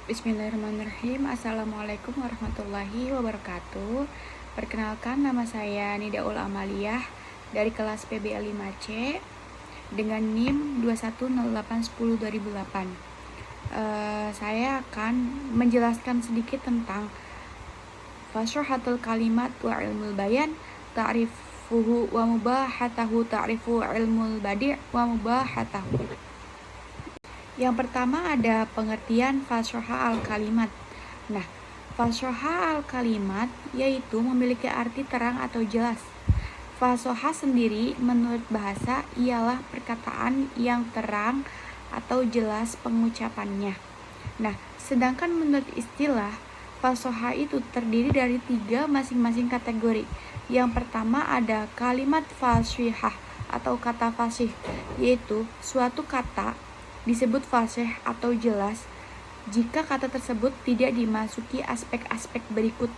Bismillahirrahmanirrahim. Assalamualaikum warahmatullahi wabarakatuh. Perkenalkan, nama saya Nidaul Amaliyah dari kelas PBL 5C dengan NIM 210810-2008. Saya akan menjelaskan sedikit tentang fashohatul kalimat wa ilmul bayan, ta'rifuhu wa mubahatahu, ta'rifu ilmul badi' wa mubahatahu. Yang pertama ada pengertian fashoha al-kalimat. Nah, fashoha al-kalimat yaitu memiliki arti terang atau jelas. Fashoha sendiri menurut bahasa ialah perkataan yang terang atau jelas pengucapannya. Nah, sedangkan menurut istilah, fashoha itu terdiri dari 3 masing-masing kategori. Yang pertama ada kalimat fasihah atau kata fasih, yaitu suatu kata disebut fasih atau jelas jika kata tersebut tidak dimasuki aspek-aspek berikut.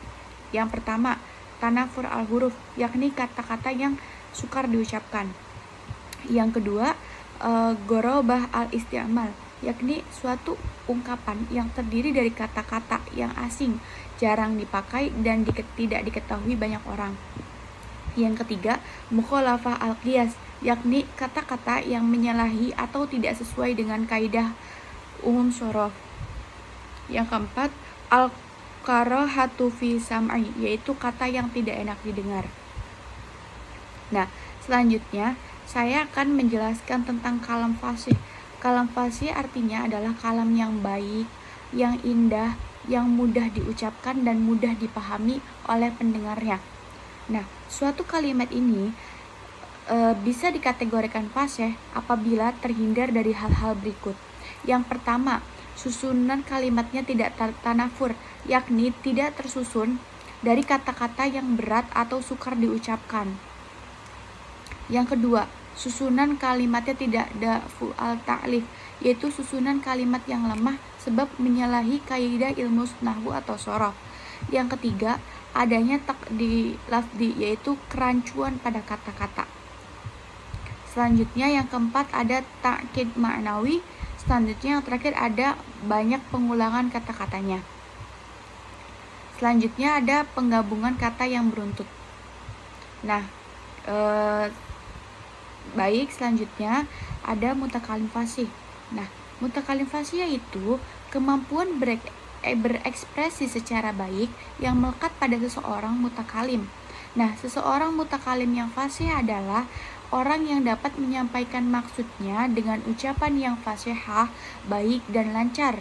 Yang pertama, tanafur al-huruf, yakni kata-kata yang sukar diucapkan. Yang kedua, gorobah al-isti'mal, yakni suatu ungkapan yang terdiri dari kata-kata yang asing, jarang dipakai dan tidak diketahui banyak orang. Yang ketiga, mukhalafah al-qiyas, yakni kata-kata yang menyalahi atau tidak sesuai dengan kaidah umum shorof. Yang keempat, al-karahatu fi sam'i, yaitu kata yang tidak enak didengar. Nah, selanjutnya saya akan menjelaskan tentang kalam fasih. Kalam fasih artinya adalah kalam yang baik, yang indah, yang mudah diucapkan dan mudah dipahami oleh pendengarnya. Nah, suatu kalimat ini bisa dikategorikan fasih apabila terhindar dari hal-hal berikut. Yang pertama, susunan kalimatnya tidak tanafur, yakni tidak tersusun dari kata-kata yang berat atau sukar diucapkan. Yang kedua, susunan kalimatnya tidak dafu al-ta'lif, yaitu susunan kalimat yang lemah sebab menyalahi kaidah ilmu nahwu atau shorof. Yang ketiga, adanya taqdi lafdi, yaitu kerancuan pada kata-kata. Selanjutnya yang keempat ada ta'kid ma'nawi. Selanjutnya yang terakhir ada banyak pengulangan kata-katanya. Selanjutnya ada penggabungan kata yang beruntut. Nah, baik, selanjutnya ada mutakalim fasih. Nah, mutakalim fasih yaitu kemampuan berekspresi secara baik yang melekat pada seseorang mutakalim. Nah, seseorang mutakalim yang fasih adalah orang yang dapat menyampaikan maksudnya dengan ucapan yang fasihah, baik dan lancar,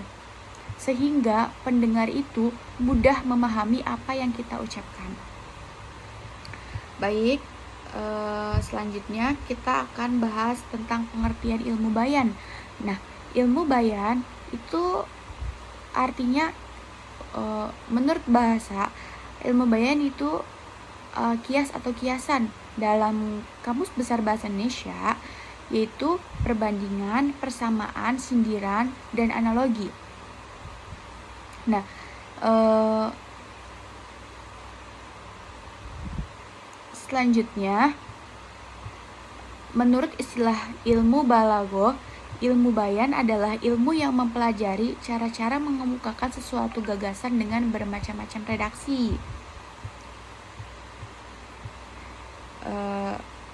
sehingga pendengar itu mudah memahami apa yang kita ucapkan. Baik, selanjutnya kita akan bahas tentang pengertian ilmu bayan. Nah, ilmu bayan itu artinya menurut bahasa, ilmu bayan itu kias atau kiasan dalam Kamus Besar Bahasa Indonesia, yaitu perbandingan, persamaan, sindiran, dan analogi. Nah, selanjutnya menurut istilah ilmu balaghah, ilmu bayan adalah ilmu yang mempelajari cara-cara mengemukakan sesuatu gagasan dengan bermacam-macam redaksi.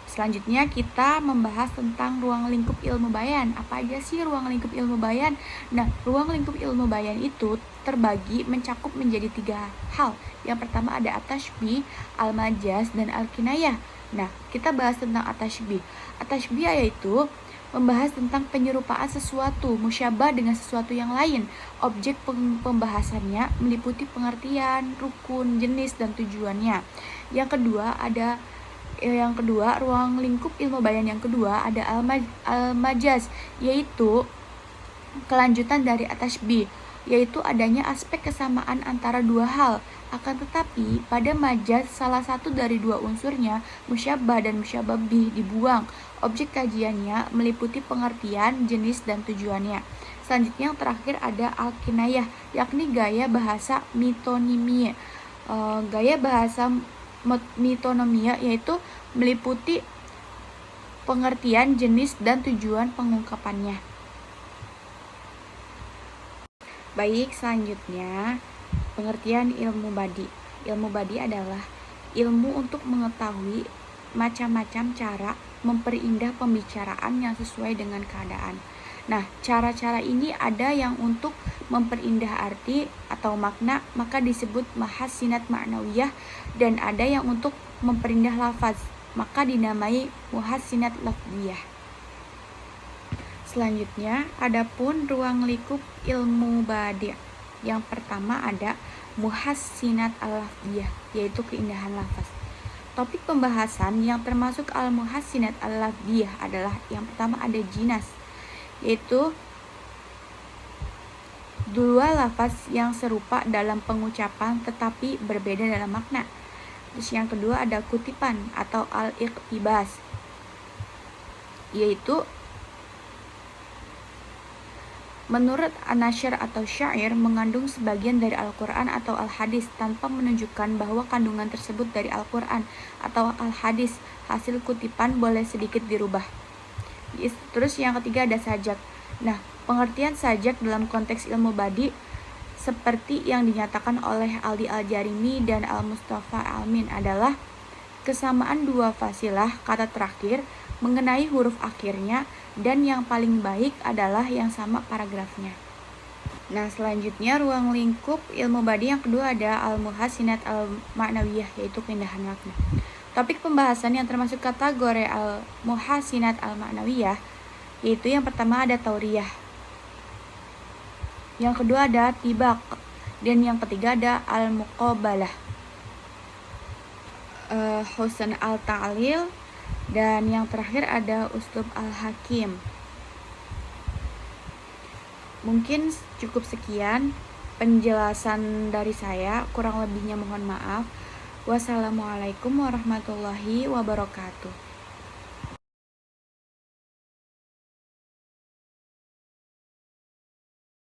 Selanjutnya kita membahas tentang ruang lingkup ilmu bayan. Apa aja sih ruang lingkup ilmu bayan? Nah, ruang lingkup ilmu bayan itu terbagi mencakup menjadi 3 hal. Yang pertama ada at-tashbih, al-majaz, dan al-kinayah. Nah, kita bahas tentang at-tashbih. At-tashbih yaitu membahas tentang penyerupaan sesuatu musyabah dengan sesuatu yang lain. Objek pembahasannya meliputi pengertian, rukun, jenis, dan tujuannya. Yang kedua, ruang lingkup ilmu bayan yang kedua ada al-majaz, yaitu kelanjutan dari at-tashbih, yaitu adanya aspek kesamaan antara dua hal. Akan tetapi pada majaz salah satu dari dua unsurnya, musyabah dan musyabah bih, dibuang. Objek kajiannya meliputi pengertian, jenis, dan tujuannya. Selanjutnya yang terakhir ada al-kinayah, yakni gaya bahasa mitonimia. Gaya bahasa mitonomia yaitu meliputi pengertian, jenis, dan tujuan pengungkapannya. Baik, selanjutnya pengertian ilmu badi. Ilmu badi adalah ilmu untuk mengetahui macam-macam cara memperindah pembicaraan yang sesuai dengan keadaan. Nah, cara-cara ini ada yang untuk memperindah arti atau makna, maka disebut muhassinat ma'nawiyah, dan ada yang untuk memperindah lafaz, maka dinamai muhassinat lafziyah. Selanjutnya, adapun ruang lingkup ilmu badi'. Yang pertama ada muhassinat al-lafziyah, yaitu keindahan lafaz. Topik pembahasan yang termasuk al-muhassinat al-lafziyah adalah yang pertama ada jinas, yaitu dua lafaz yang serupa dalam pengucapan tetapi berbeda dalam makna. Terus yang kedua ada kutipan atau al-iqtibas, yaitu menurut an-nasyr atau syair mengandung sebagian dari Al-Quran atau Al-Hadis tanpa menunjukkan bahwa kandungan tersebut dari Al-Quran atau Al-Hadis. Hasil kutipan boleh sedikit dirubah. Terus yang ketiga ada sajak. Nah, pengertian sajak dalam konteks ilmu badi seperti yang dinyatakan oleh Aldi Al-Jarimi dan Al-Mustafa Al-Min adalah kesamaan dua fasilah kata terakhir mengenai huruf akhirnya, dan yang paling baik adalah yang sama paragrafnya. Nah, selanjutnya ruang lingkup ilmu badi yang kedua ada al-muhassinat al-ma'nawiyah, yaitu keindahan makna. Topik pembahasan yang termasuk kategori al-muhassinat al-ma'nawiyah yaitu yang pertama ada tauriyah, yang kedua ada tibak, dan yang ketiga ada al-muqabalah, husn al-ta'lil, dan yang terakhir ada uslub al-hakim. Mungkin cukup sekian penjelasan dari saya, kurang lebihnya mohon maaf. Wassalamualaikum warahmatullahi wabarakatuh.